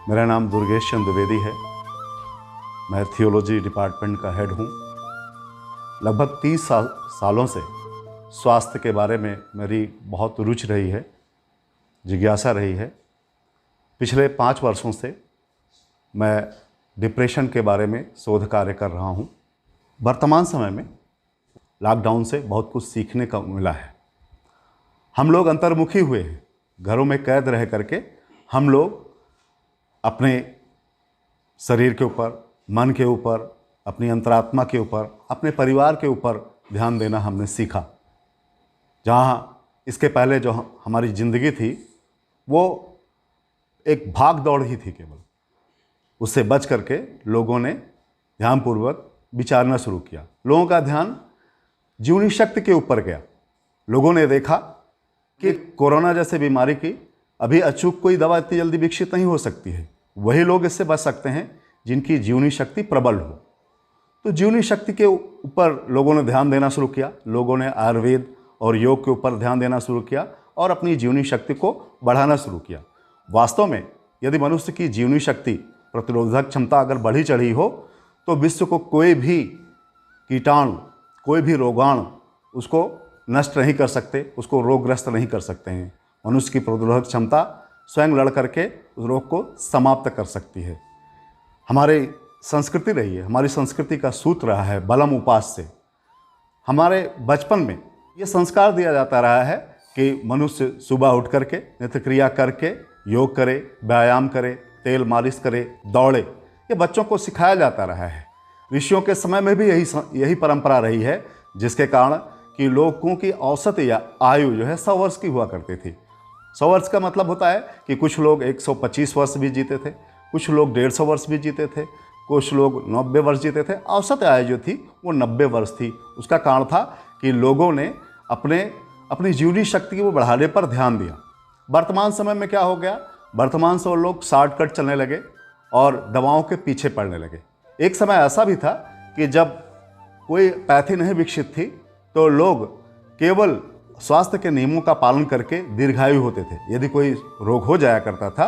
मेरा नाम दुर्गेश चंद्र द्विवेदी है। मैं थियोलॉजी डिपार्टमेंट का हेड हूँ। लगभग 30 सालों से स्वास्थ्य के बारे में मेरी बहुत रुचि रही है, जिज्ञासा रही है। पिछले 5 वर्षों से मैं डिप्रेशन के बारे में शोध कार्य कर रहा हूँ। वर्तमान समय में लॉकडाउन से बहुत कुछ सीखने का मिला है। हम लोग अंतर्मुखी हुए हैं, घरों में कैद रह करके हम लोग अपने शरीर के ऊपर, मन के ऊपर, अपनी अंतरात्मा के ऊपर, अपने परिवार के ऊपर ध्यान देना हमने सीखा। जहाँ इसके पहले जो हमारी ज़िंदगी थी वो एक भाग दौड़ ही थी केवल, उससे बच करके लोगों ने ध्यानपूर्वक विचारना शुरू किया। लोगों का ध्यान जीवनी शक्ति के ऊपर गया। लोगों ने देखा कि कोरोना जैसे बीमारी की अभी अचूक कोई दवा इतनी जल्दी विकसित नहीं हो सकती है। वही लोग इससे बच सकते हैं जिनकी जीवनी शक्ति प्रबल हो। तो जीवनी शक्ति के ऊपर लोगों ने ध्यान देना शुरू किया। लोगों ने आयुर्वेद और योग के ऊपर ध्यान देना शुरू किया और अपनी जीवनी शक्ति को बढ़ाना शुरू किया। वास्तव में यदि मनुष्य की जीवनी शक्ति, प्रतिरोधक क्षमता अगर बढ़ी चढ़ी हो तो विश्व को कोई भी कीटाणु, कोई भी रोगाणु उसको नष्ट नहीं कर सकते, उसको रोगग्रस्त नहीं कर सकते हैं। मनुष्य की प्रतिरोधक क्षमता स्वयं लड़ करके उस रोग को समाप्त कर सकती है। हमारी संस्कृति रही है, हमारी संस्कृति का सूत्र रहा है बलम उपास से। हमारे बचपन में ये संस्कार दिया जाता रहा है कि मनुष्य सुबह उठ करके नित्य क्रिया करके योग करे, व्यायाम करे, तेल मालिश करे, दौड़े। ये बच्चों को सिखाया जाता रहा है। ऋषियों के समय में भी यही परंपरा रही है, जिसके कारण कि लोगों की औसत या आयु जो है 100 वर्ष की हुआ करती थी। 100 वर्ष का मतलब होता है कि कुछ लोग 125 वर्ष भी जीते थे, कुछ लोग 150 वर्ष भी जीते थे, कुछ लोग 90 वर्ष जीते थे। औसत आयु जो थी वो 90 वर्ष थी। उसका कारण था कि लोगों ने अपनी जीवनी शक्ति को बढ़ाने पर ध्यान दिया। वर्तमान समय में क्या हो गया? वर्तमान से लोग शॉर्टकट चलने लगे और दवाओं के पीछे पड़ने लगे। एक समय ऐसा भी था कि जब कोई पैथी नहीं विकसित थी तो लोग केवल स्वास्थ्य के नियमों का पालन करके दीर्घायु होते थे। यदि कोई रोग हो जाया करता था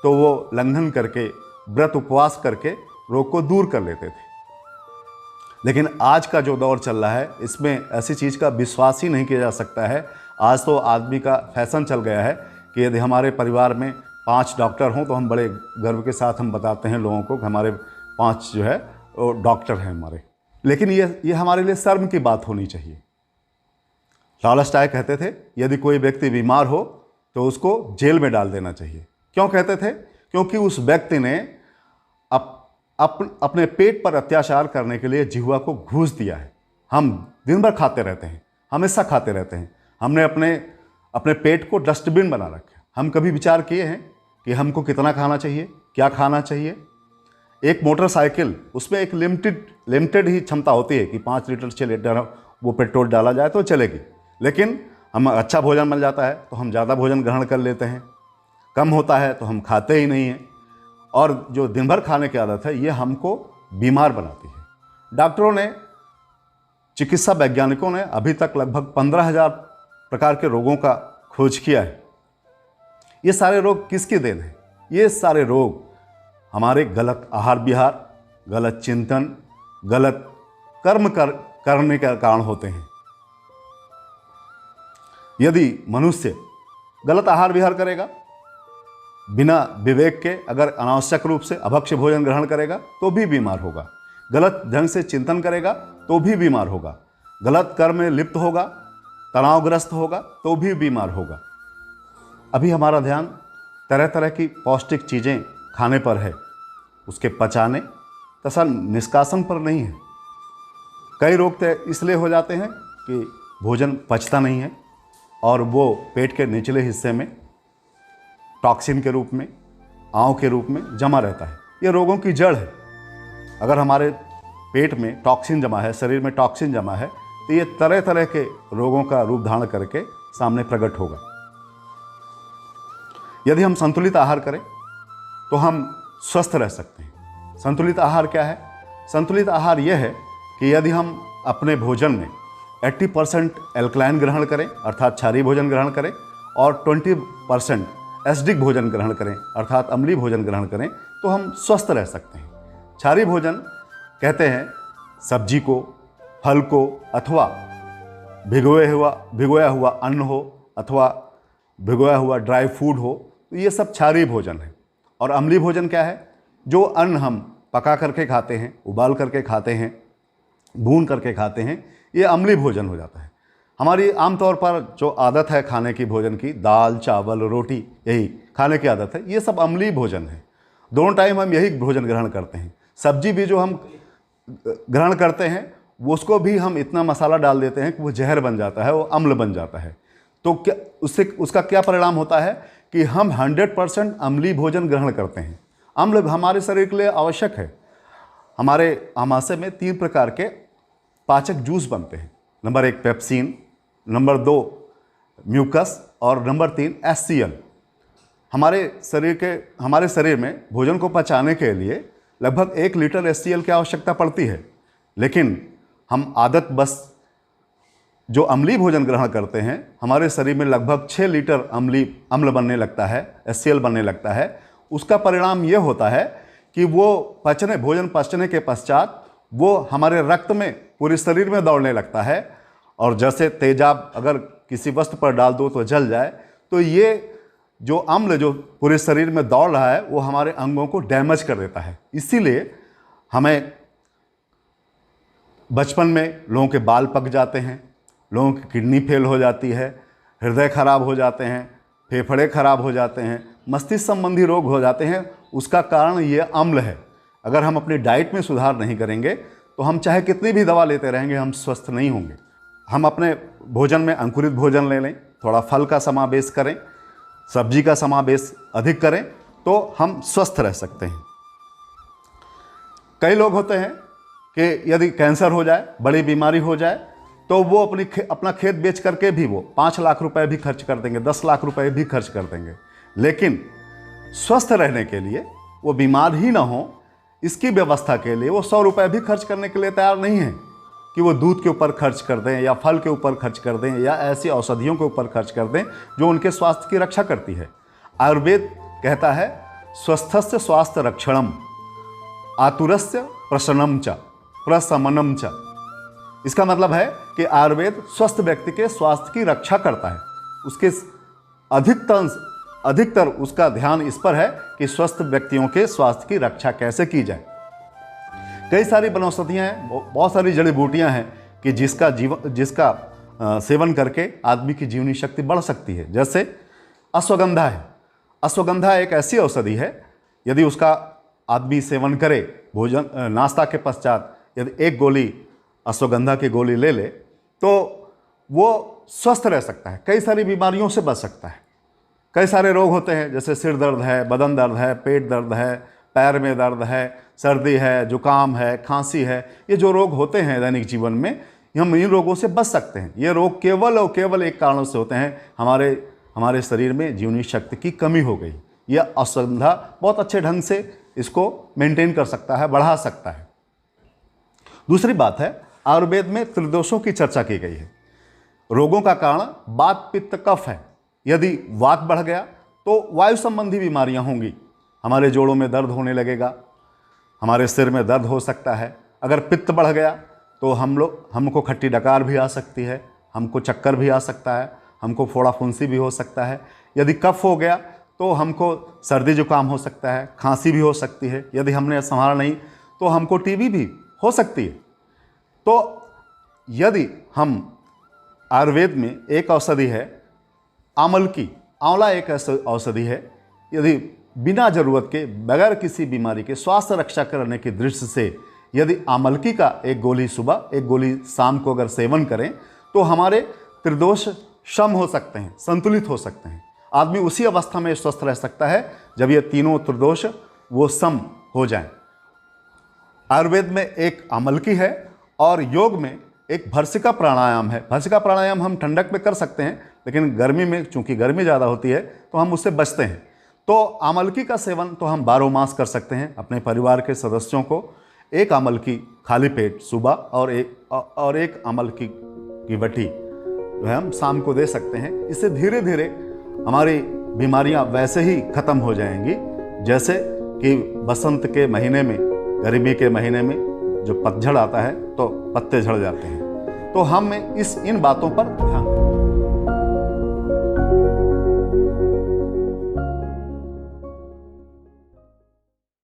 तो वो लंघन करके, व्रत उपवास करके रोग को दूर कर लेते थे। लेकिन आज का जो दौर चल रहा है इसमें ऐसी चीज़ का विश्वास ही नहीं किया जा सकता है। आज तो आदमी का फैशन चल गया है कि यदि हमारे परिवार में 5 डॉक्टर हों तो हम बड़े गर्व के साथ हम बताते हैं लोगों को कि हमारे 5 जो है वो डॉक्टर हैं हमारे। लेकिन ये हमारे लिए शर्म की बात होनी चाहिए। टॉलस्टॉय कहते थे यदि कोई व्यक्ति बीमार हो तो उसको जेल में डाल देना चाहिए। क्यों कहते थे? क्योंकि उस व्यक्ति ने अपने पेट पर अत्याचार करने के लिए जिह्वा को घूस दिया है। हम दिन भर खाते रहते हैं, हमेशा खाते रहते हैं। हमने अपने पेट को डस्टबिन बना रखा है। हम कभी विचार किए हैं कि हमको कितना खाना चाहिए, क्या खाना चाहिए? एक मोटरसाइकिल, उसमें एक लिमिटेड ही क्षमता होती है कि 5 लीटर 6 लीटर वो पेट्रोल डाला जाए तो चलेगी। लेकिन हम अच्छा भोजन मिल जाता है तो हम ज़्यादा भोजन ग्रहण कर लेते हैं, कम होता है तो हम खाते ही नहीं हैं। और जो दिन भर खाने की आदत है ये हमको बीमार बनाती है। डॉक्टरों ने, चिकित्सा वैज्ञानिकों ने अभी तक लगभग 15,000 प्रकार के रोगों का खोज किया है। ये सारे रोग किसकी देन है? ये सारे रोग हमारे गलत आहार विहार, गलत चिंतन, गलत कर्म करने के कारण होते हैं। यदि मनुष्य गलत आहार विहार करेगा, बिना विवेक के अगर अनावश्यक रूप से अभक्ष्य भोजन ग्रहण करेगा तो भी बीमार होगा। गलत ढंग से चिंतन करेगा तो भी बीमार होगा। गलत कर्म में लिप्त होगा, तनावग्रस्त होगा तो भी बीमार होगा। अभी हमारा ध्यान तरह तरह की पौष्टिक चीज़ें खाने पर है, उसके पचाने तथा निष्कासन पर नहीं है। कई रोग तो इसलिए हो जाते हैं कि भोजन पचता नहीं है और वो पेट के निचले हिस्से में टॉक्सिन के रूप में, आंव के रूप में जमा रहता है। ये रोगों की जड़ है। अगर हमारे पेट में टॉक्सिन जमा है, शरीर में टॉक्सिन जमा है, तो ये तरह तरह के रोगों का रूप धारण करके सामने प्रकट होगा। यदि हम संतुलित आहार करें तो हम स्वस्थ रह सकते हैं। संतुलित आहार क्या है? संतुलित आहार यह है कि यदि हम अपने भोजन में 80% एल्कलाइन ग्रहण करें, अर्थात क्षारीय भोजन ग्रहण करें, और 20% एसिडिक भोजन ग्रहण करें अर्थात अम्लीय भोजन ग्रहण करें तो हम स्वस्थ रह सकते हैं। क्षारीय भोजन कहते हैं सब्जी को, फल को, अथवा भिगोया हुआ अन्न हो अथवा भिगोया हुआ ड्राई फूड हो, तो ये सब क्षारीय भोजन है। और अम्लीय भोजन क्या है? जो अन्न हम पका करके खाते हैं, उबाल करके खाते हैं, भून करके खाते हैं, ये अम्लीय भोजन हो जाता है। हमारी आमतौर पर जो आदत है खाने की, भोजन की, दाल चावल रोटी, यही खाने की आदत है, ये सब अम्लीय भोजन है। दोनों टाइम हम यही भोजन ग्रहण करते हैं। सब्जी भी जो हम ग्रहण करते हैं वो उसको भी हम इतना मसाला डाल देते हैं कि वो जहर बन जाता है, वो अम्ल बन जाता है। तो क्या उसका क्या परिणाम होता है कि हम 100% अम्लीय भोजन ग्रहण करते हैं। अम्ल हमारे शरीर के लिए आवश्यक है। हमारे आमाशय में 3 प्रकार के पाचक जूस बनते हैं। नंबर 1 पेप्सिन, नंबर 2 म्यूकस और नंबर 3 HCl। हमारे शरीर में भोजन को पचाने के लिए लगभग 1 लीटर HCl की आवश्यकता पड़ती है, लेकिन हम आदत बस जो अम्लीय भोजन ग्रहण करते हैं, हमारे शरीर में लगभग 6 लीटर अम्ल बनने लगता है, HCl बनने लगता है। उसका परिणाम ये होता है कि वो भोजन पचने के पश्चात वो हमारे रक्त में पूरे शरीर में दौड़ने लगता है। और जैसे तेजाब अगर किसी वस्तु पर डाल दो तो जल जाए, तो ये जो अम्ल जो पूरे शरीर में दौड़ रहा है वो हमारे अंगों को डैमेज कर देता है। इसीलिए हमें बचपन में लोगों के बाल पक जाते हैं, लोगों की किडनी फेल हो जाती है, हृदय खराब हो जाते हैं, फेफड़े खराब हो जाते हैं, मस्तिष्क संबंधी रोग हो जाते हैं। उसका कारण ये अम्ल है। अगर हम अपनी डाइट में सुधार नहीं करेंगे तो हम चाहे कितनी भी दवा लेते रहेंगे, हम स्वस्थ नहीं होंगे। हम अपने भोजन में अंकुरित भोजन ले लें, थोड़ा फल का समावेश करें, सब्जी का समावेश अधिक करें, तो हम स्वस्थ रह सकते हैं। कई लोग होते हैं कि यदि कैंसर हो जाए, बड़ी बीमारी हो जाए, तो वो अपना खेत बेच करके भी वो 5 लाख रुपए भी खर्च कर देंगे, 10 लाख रुपए भी खर्च कर देंगे, लेकिन स्वस्थ रहने के लिए, वो बीमार ही ना हो, इसकी व्यवस्था के लिए वो 100 रुपए भी खर्च करने के लिए तैयार नहीं है कि वो दूध के ऊपर खर्च कर दें या फल के ऊपर खर्च कर दें या ऐसी औषधियों के ऊपर खर्च कर दें जो उनके स्वास्थ्य की रक्षा करती है। आयुर्वेद कहता है स्वस्थस्य स्वास्थ्य रक्षणम आतुरस्य प्रशमनम च। इसका मतलब है कि आयुर्वेद स्वस्थ व्यक्ति के स्वास्थ्य की रक्षा करता है। उसके अधिकतर उसका ध्यान इस पर है कि स्वस्थ व्यक्तियों के स्वास्थ्य की रक्षा कैसे की जाए। कई सारी वनौषधियाँ हैं, बहुत सारी जड़ी बूटियाँ हैं कि जिसका सेवन करके आदमी की जीवनी शक्ति बढ़ सकती है। जैसे अश्वगंधा है। अश्वगंधा एक ऐसी औषधि है, यदि उसका आदमी सेवन करे नाश्ता के पश्चात, यदि 1 गोली अश्वगंधा की गोली ले ले तो वो स्वस्थ रह सकता है, कई सारी बीमारियों से बच सकता है। कई सारे रोग होते हैं जैसे सिर दर्द है, बदन दर्द है, पेट दर्द है, पैर में दर्द है, सर्दी है, जुकाम है, खांसी है। ये जो रोग होते हैं दैनिक जीवन में, हम इन रोगों से बच सकते हैं। ये रोग केवल और केवल एक कारण से होते हैं, हमारे शरीर में जीवनी शक्ति की कमी हो गई। यह अश्वगंधा बहुत अच्छे ढंग से इसको मेंटेन कर सकता है, बढ़ा सकता है। दूसरी बात है, आयुर्वेद में त्रिदोषों की चर्चा की गई है। रोगों का कारण वात पित्त कफ है। यदि वात बढ़ गया तो वायु संबंधी बीमारियां होंगी, हमारे जोड़ों में दर्द होने लगेगा, हमारे सिर में दर्द हो सकता है। अगर पित्त बढ़ गया तो हमको खट्टी डकार भी आ सकती है, हमको चक्कर भी आ सकता है, हमको फोड़ा फुंसी भी हो सकता है। यदि कफ हो गया तो हमको सर्दी जुकाम हो सकता है, खांसी भी हो सकती है। यदि हमने संभाला नहीं तो हमको टीबी भी हो सकती है। तो यदि हम आयुर्वेद में एक औषधि है आमल की, आंवला एक औषधि है। यदि बिना जरूरत के, बगैर किसी बीमारी के स्वास्थ्य रक्षा करने की दृष्टि से यदि आमलकी का 1 गोली सुबह, 1 गोली शाम को अगर सेवन करें तो हमारे त्रिदोष शम हो सकते हैं, संतुलित हो सकते हैं। आदमी उसी अवस्था में स्वस्थ रह सकता है जब ये तीनों त्रिदोष वो सम हो जाएं। आयुर्वेद में एक आमलकी है और योग में एक भर्सिका प्राणायाम है। भर्सिका प्राणायाम हम ठंडक में कर सकते हैं, लेकिन गर्मी में चूंकि गर्मी ज़्यादा होती है तो हम उससे बचते हैं। तो आमलकी का सेवन तो हम 12 मास कर सकते हैं। अपने परिवार के सदस्यों को 1 आमलकी खाली पेट सुबह और एक आमलकी की बटी जो है हम शाम को दे सकते हैं। इससे धीरे धीरे हमारी बीमारियां वैसे ही खत्म हो जाएंगी जैसे कि बसंत के महीने में, गर्मी के महीने में जो पतझड़ आता है तो पत्ते झड़ जाते हैं। तो हम इन बातों पर ध्यान दें।